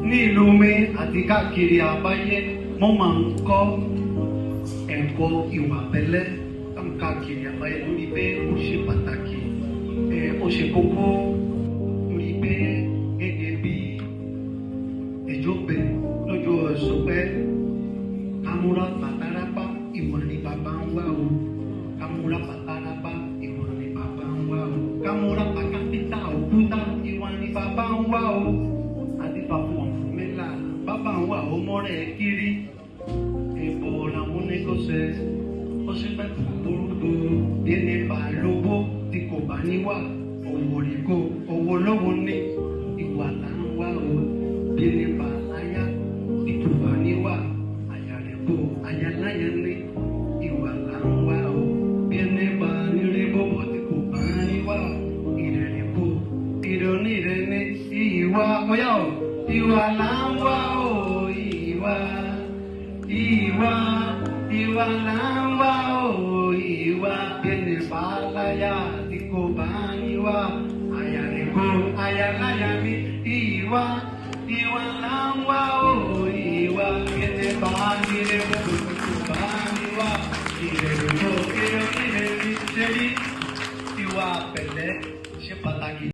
ní ìlú mi àti káàkiri àgbáyé mo máa ń kọ́ ẹ̀kọ́ ìwà pẹ̀lẹ́ káàkiri àgbáyé lórí pé ó ṣe pàtàkì ó ṣe kókó lórí pé gẹ́gẹ́ bí ìjókòó lójú ọ̀sùn pé kámúra pàtàràpá ìwà ni bàbá ń wá o kámúra pàtàràpá ìwà ni bàbá ń wá o kámúra pàkàpítà òkúta ìwà ni bàbá ń wá o àti bàbá ọ̀fùnmẹ́là bàbá ń wá o mọ́rẹ̀ kiri ìbò làwọn oníkọ́sẹ̀ ó sì fẹ́ burúkú bí nípa lówó tí kò bá níwà owó rí kó owó lówó ní ìwà là ń wá o bí nípa láyà tí kò bá níwà àyà rẹ̀ kó àyà láyà ní ìwà là ń wá o bí nípa nílé bọ́bọ̀ tí kò bá níwà ìrẹ̀lẹ̀ kó ìrọ̀nìrẹ̀ ní ìwà ọ̀yà o ìwà là ń wá o ìwà là ń wá o ìwà bí nípa láyà tí kò bá níwà àyà rẹ̀ kó àyà láyà ní ìwà là ń wá o ìwà bí nípa nílé bọ́bọ̀.